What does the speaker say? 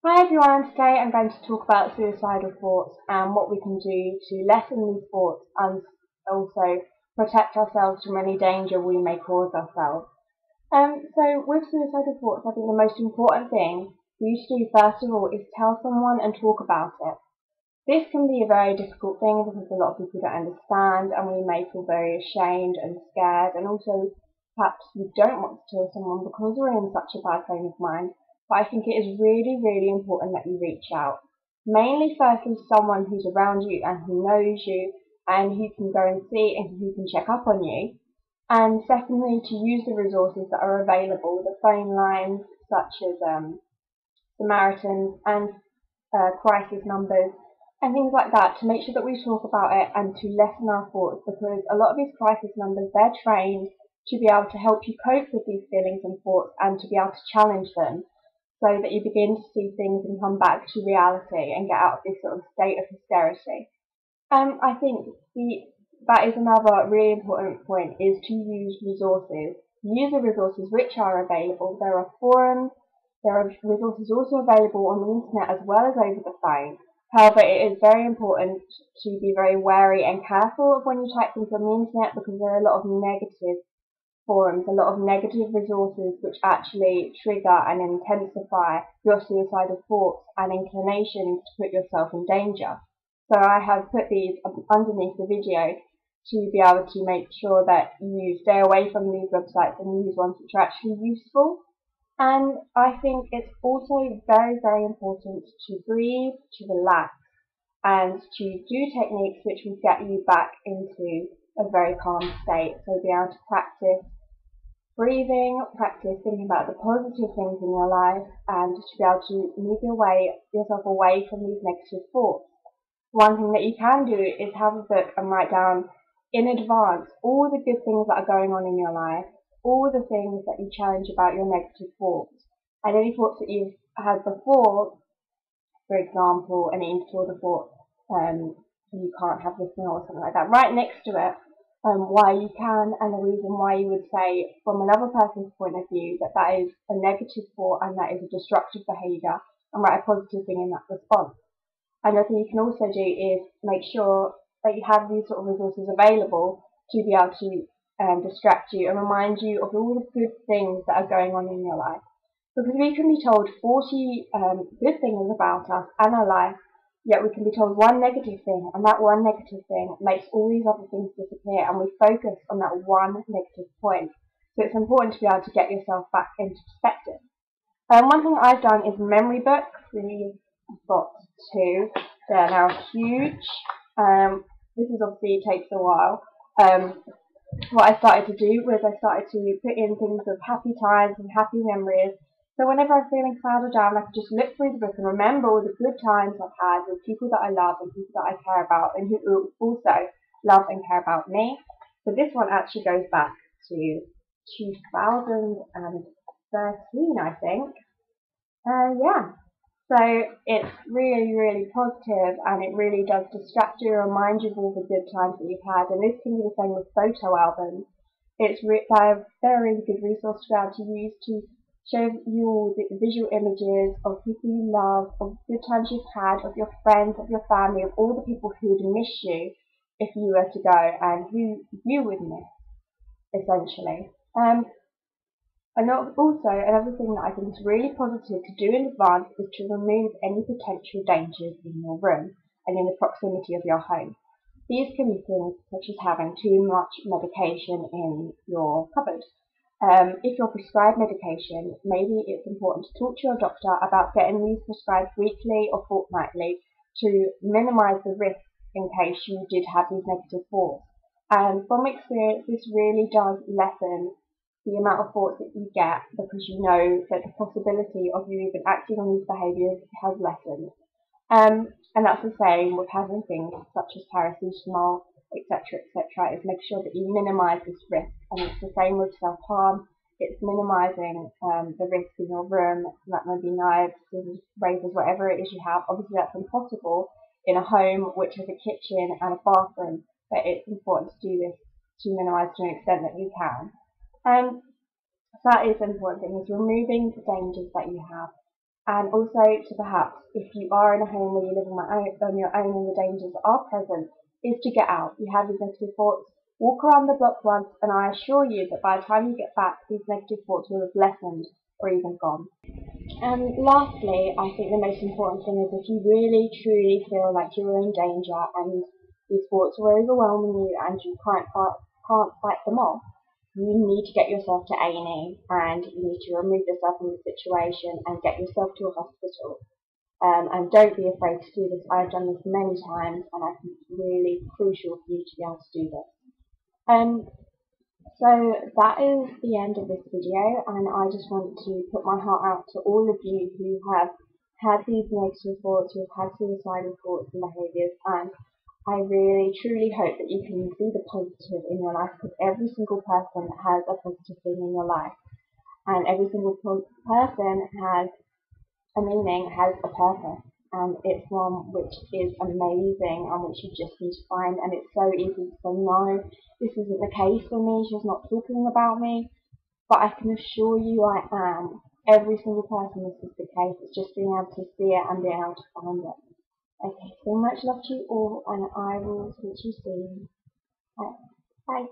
Hi everyone, today I'm going to talk about suicidal thoughts and what we can do to lessen these thoughts and also protect ourselves from any danger we may cause ourselves. So with suicidal thoughts, I think the most important thing for you to do first of all is tell someone and talk about it. This can be a very difficult thing because a lot of people don't understand and we may feel very ashamed and scared, and also perhaps we don't want to tell someone because we're in such a bad frame of mind. But I think it is really, really important that you reach out. Mainly firstly to someone who's around you and who knows you and who can go and see and who can check up on you. And secondly, to use the resources that are available, the phone lines such as Samaritans and crisis numbers and things like that, to make sure that we talk about it and to lessen our thoughts, because a lot of these crisis numbers, they're trained to be able to help you cope with these feelings and thoughts and to be able to challenge them so that you begin to see things and come back to reality and get out of this sort of state of hysteria. I think that is another really important point, is to use resources. Use the resources which are available. There are forums, there are resources also available on the internet as well as over the phone. However, it is very important to be very wary and careful of when you type things on the internet, because there are a lot of negative forums, a lot of negative resources which actually trigger and intensify your suicidal thoughts and inclinations to put yourself in danger. So I have put these underneath the video to be able to make sure that you stay away from these websites and use ones which are actually useful. And I think it's also very, very important to breathe, to relax, and to do techniques which will get you back into a very calm state. So be able to practice breathing, practice thinking about the positive things in your life, and to be able to move yourself away from these negative thoughts. One thing that you can do is have a book and write down in advance all the good things that are going on in your life, all the things that you challenge about your negative thoughts, and any thoughts that you've had before. For example, any insecure thought, you can't have this meal or something like that, right next to it, why you can and the reason why you would say from another person's point of view that that is a negative thought and that is a destructive behaviour, and write a positive thing in that response. Another thing you can also do is make sure that you have these sort of resources available to be able to distract you and remind you of all the good things that are going on in your life. Because we can be told 40 good things about us and our life, yet we can be told one negative thing, and that one negative thing makes all these other things disappear, and we focus on that one negative point. So it's important to be able to get yourself back into perspective. One thing I've done is memory books. We've got two. They're now huge. This is obviously takes a while. What I started to do was I started to put in things of happy times and happy memories. So whenever I'm feeling sad or down, I can just look through the book and remember all the good times I've had with people that I love and people that I care about and who also love and care about me. So this one actually goes back to 2013, I think. Yeah. So it's really, really positive, and it really does distract you and remind you of all the good times that you've had. And this can be the same with photo albums. They are a very good resource to be able to use to show you all the visual images of people you love, of good times you've had, of your friends, of your family, of all the people who would miss you if you were to go and who you would miss, essentially. And also, another thing that I think is really positive to do in advance is to remove any potential dangers in your room and in the proximity of your home. These can be things such as having too much medication in your cupboard. If you're prescribed medication, maybe it's important to talk to your doctor about getting these prescribed weekly or fortnightly to minimise the risk in case you did have these negative thoughts. And from experience, this really does lessen the amount of thoughts that you get, because you know that the possibility of you even acting on these behaviours has lessened. And that's the same with having things such as paracetamol, etc., etc. Is make sure that you minimise this risk. And it's the same with self-harm. It's minimising the risk in your room. That may be knives, scissors, razors, whatever it is you have. Obviously, that's impossible in a home which has a kitchen and a bathroom, but it's important to do this to minimise to an extent that you can. That is an important thing, is removing the dangers that you have. And also to perhaps, if you are in a home where you're living on your own and the dangers are present, is to get out. You have these negative thoughts, walk around the block once, and I assure you that by the time you get back, these negative thoughts will have lessened or even gone. And lastly, I think the most important thing is if you really truly feel like you're in danger and these thoughts are overwhelming you and you can't fight them off, you need to get yourself to A&E and you need to remove yourself from the situation and get yourself to a hospital. And don't be afraid to do this. I've done this many times and I think it's really crucial for you to be able to do this. So that is the end of this video, and I just want to put my heart out to all of you who have had these negative thoughts, who have had suicidal thoughts and behaviours, and I really truly hope that you can see the positive in your life, because every single person has a positive thing in your life, and every single person has a meaning, has a purpose, and it's one which is amazing and which you just need to find. And it's so easy to say, no, this isn't the case for me, she's not talking about me, but I can assure you I am. Every single person this is the case. It's just being able to see it and being able to find it. Okay, so much love to you all, and I will speak to you soon. Bye.